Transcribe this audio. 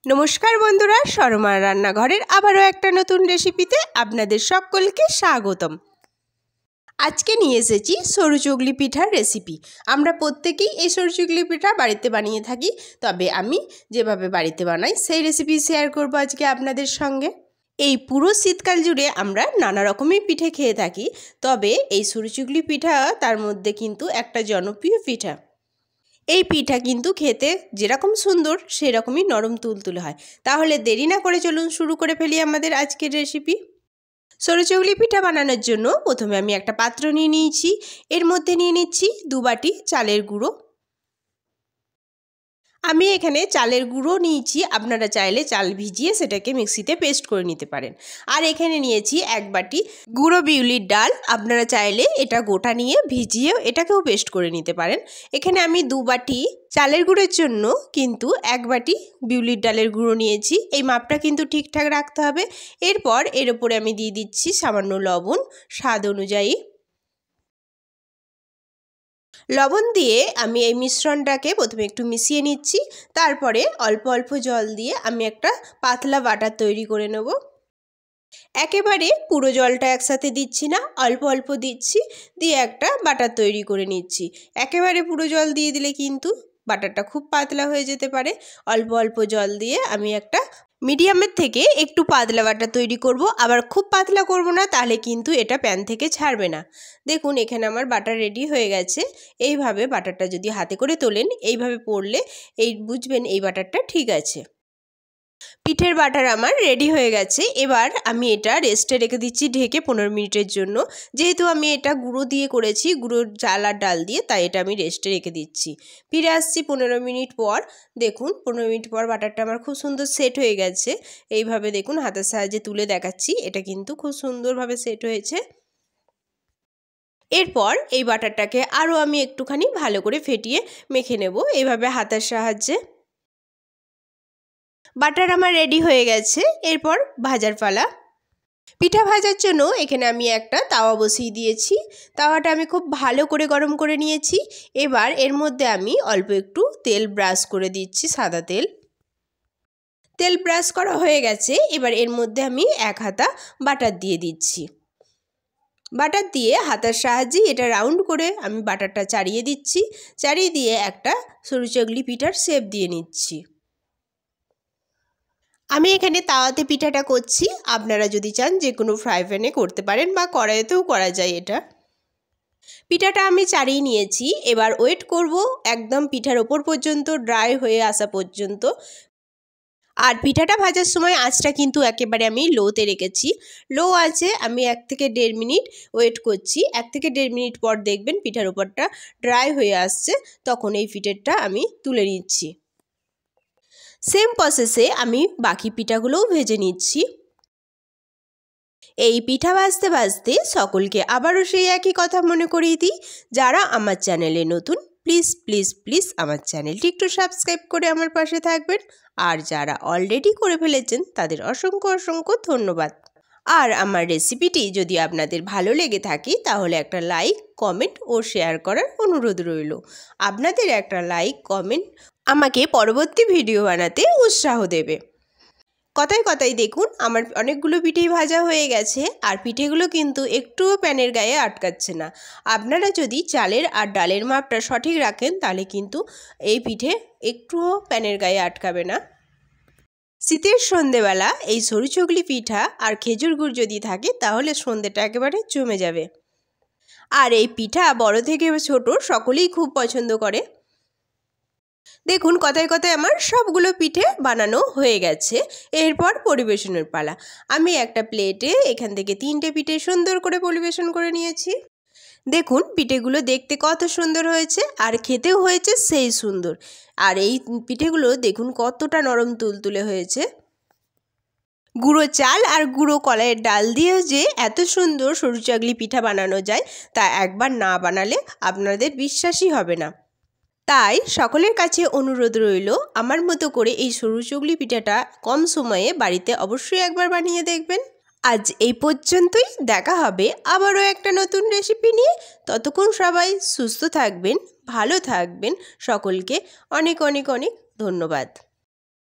নমস্কার বন্ধুরা, শর্মার রান্নাঘরের আবারও একটা নতুন রেসিপিতে আপনাদের সকলকে স্বাগতম। আজকে নিয়ে এসেছি সরু চুগলি পিঠার রেসিপি। আমরা প্রত্যেকেই এই সরু চুগলি পিঠা বাড়িতে বানিয়ে থাকি, তবে আমি যেভাবে বাড়িতে বানাই সেই রেসিপি শেয়ার করব আজকে আপনাদের সঙ্গে। এই পুরো শীতকাল জুড়ে আমরা নানা রকমের পিঠে খেয়ে থাকি, তবে এই সরু চুগলি পিঠা তার মধ্যে কিন্তু একটা জনপ্রিয় পিঠা। এই পিঠা কিন্তু খেতে যেরকম সুন্দর সেরকমই নরম তুলতুলে হয়। তাহলে দেরি না করে চলুন শুরু করে ফেলি আমাদের আজকের রেসিপি। সরু চুগলি পিঠা বানানোর জন্য প্রথমে আমি একটা পাত্র নিয়ে নিয়েছি। এর মধ্যে নিয়ে নিচ্ছি 2 বাটি চালের গুঁড়ো। আমি এখানে চালের গুঁড়ো নিয়েছি, আপনারা চাইলে চাল ভিজিয়ে সেটাকে মিক্সিতে পেস্ট করে নিতে পারেন। আর এখানে নিয়েছি 1 বাটি গুঁড়ো বিউলির ডাল, আপনারা চাইলে এটা গোটা নিয়ে ভিজিয়েও এটাকেও পেস্ট করে নিতে পারেন। এখানে আমি 2 বাটি চালের গুঁড়োর জন্য কিন্তু 1 বাটি বিউলির ডালের গুঁড়ো নিয়েছি। এই মাপটা কিন্তু ঠিকঠাক রাখতে হবে। এরপর এর উপরে আমি দিয়ে দিচ্ছি সামান্য লবণ স্বাদ অনুযায়ী। লবণ দিয়ে আমি এই মিশ্রণটাকে প্রথমে একটু মিশিয়ে নিচ্ছি, তারপরে অল্প অল্প জল দিয়ে আমি একটা পাতলা বাটার তৈরি করে নেব। একেবারে পুরো জলটা একসাথে দিচ্ছি না, অল্প অল্প দিচ্ছি, দিয়ে একটা বাটার তৈরি করে নিচ্ছি। একেবারে পুরো জল দিয়ে দিলে কিন্তু বাটারটা খুব পাতলা হয়ে যেতে পারে। অল্প অল্প জল দিয়ে আমি একটা মিডিয়ামের থেকে একটু পাতলা বাটার তৈরি করব, আবার খুব পাতলা করব না, তাহলে কিন্তু এটা প্যান থেকে ছাড়বে না। দেখুন এখানে আমার বাটার রেডি হয়ে গেছে। এইভাবে বাটারটা যদি হাতে করে তোলেন, এইভাবে পড়লে বুঝবেন এই বাটারটা ঠিক আছে। পিঠের বাটার আমার রেডি হয়ে গেছে। এবার আমি এটা রেস্টে রেখে দিচ্ছি ঢেকে 15 মিনিটের জন্য। যেহেতু আমি এটা গুঁড়ো দিয়ে করেছি, গুঁড়ো চাল আর ডাল দিয়ে, তাই এটা আমি রেস্টে রেখে দিচ্ছি। ফিরে আসছি 15 মিনিট পর। দেখুন 15 মিনিট পর বাটারটা আমার খুব সুন্দর সেট হয়ে গেছে। এইভাবে দেখুন হাতের সাহায্যে তুলে দেখাচ্ছি, এটা কিন্তু খুব সুন্দরভাবে সেট হয়েছে। এরপর এই বাটারটাকে আরও আমি একটুখানি ভালো করে ফেটিয়ে মেখে নেব এইভাবে হাতের সাহায্যে। বাটার আমার রেডি হয়ে গেছে। এরপর ভাজার পালা। পিঠা ভাজার জন্য এখানে আমি একটা তাওয়া বসিয়ে দিয়েছি। তাওয়াটা আমি খুব ভালো করে গরম করে নিয়েছি। এবার এর মধ্যে আমি অল্প একটু তেল ব্রাশ করে দিচ্ছি, সাদা তেল। তেল ব্রাশ করা হয়ে গেছে। এবার এর মধ্যে আমি 1 হাতা বাটার দিয়ে দিচ্ছি। বাটার দিয়ে হাতের সাহায্যে এটা রাউন্ড করে আমি বাটারটা চাড়িয়ে দিচ্ছি। চাড়িয়ে দিয়ে একটা সরু চুগলি পিঠার শেপ দিয়ে নিচ্ছি। আমি এখানে তাওয়াতে পিঠাটা করছি, আপনারা যদি চান যে কোনো ফ্রাই প্যানে করতে পারেন বা কড়াইতেও করা যায় এটা। পিঠাটা আমি চাড়িয়ে নিয়েছি। এবার ওয়েট করব একদম পিঠার ওপর পর্যন্ত ড্রাই হয়ে আসা পর্যন্ত। আর পিঠাটা ভাজার সময় আঁচটা কিন্তু একেবারে আমি লোতে রেখেছি। লো আছে আমি 1 থেকে 1.5 মিনিট ওয়েট করছি। 1 থেকে 1.5 মিনিট পর দেখবেন পিঠার ওপরটা ড্রাই হয়ে আসছে, তখন এই পিঠেরটা আমি তুলে নিচ্ছি। সেম প্রসেসে আমি বাকি পিঠাগুলোও ভেজে নিচ্ছি। এই পিঠা ভাজতে ভাজতে সকলকে আবারও সেই একই কথা মনে করিয়ে দিই, যারা আমার চ্যানেলে নতুন প্লিজ প্লিজ প্লিজ আমার চ্যানেলটি একটু সাবস্ক্রাইব করে আমার পাশে থাকবেন। আর যারা অলরেডি করে ফেলেছেন তাদের অসংখ্য অসংখ্য ধন্যবাদ। আর আমার রেসিপিটি যদি আপনাদের ভালো লেগে থাকে তাহলে একটা লাইক, কমেন্ট ও শেয়ার করার অনুরোধ রইল। আপনাদের একটা লাইক, কমেন্ট আমাকে পরবর্তী ভিডিও বানাতে উৎসাহ দেবে। কথায় কথায় দেখুন আমার অনেকগুলো পিঠেই ভাজা হয়ে গেছে, আর পিঠেগুলো কিন্তু একটুও প্যানের গায়ে আটকাচ্ছে না। আপনারা যদি চালের আর ডালের মাপটা সঠিক রাখেন তাহলে কিন্তু এই পিঠে একটুও প্যানের গায়ে আটকাবে না। শীতের সন্ধেবেলা এই সরু চুগলি পিঠা আর খেজুর গুড় যদি থাকে তাহলে সন্ধেটা একেবারে জমে যাবে। আর এই পিঠা বড় থেকে ছোট সকলেই খুব পছন্দ করে। দেখুন কথায় কথায় আমার সবগুলো পিঠে বানানো হয়ে গেছে। এরপর পরিবেশনের পালা। আমি একটা প্লেটে এখান থেকে 3টে পিঠে সুন্দর করে পরিবেশন করে নিয়েছি। দেখুন পিঠেগুলো দেখতে কত সুন্দর হয়েছে, আর খেতেও হয়েছে সেই সুন্দর। আর এই পিঠেগুলো দেখুন কতটা নরম তুলতুলে হয়েছে। গুঁড়ো চাল আর গুঁড়ো কলাইয়ের ডাল দিয়ে যে এত সুন্দর সরু চুগলি পিঠা বানানো যায় তা একবার না বানালে আপনাদের বিশ্বাসই হবে না। তাই সকলের কাছে অনুরোধ রইল, আমার মতো করে এই সরু চুগলি পিঠাটা কম সময়ে বাড়িতে অবশ্যই একবার বানিয়ে দেখবেন। আজ এই পর্যন্তই, দেখা হবে আবারও একটা নতুন রেসিপি নিয়ে। ততক্ষণ সবাই সুস্থ থাকবেন, ভালো থাকবেন। সকলকে অনেক অনেক অনেক ধন্যবাদ।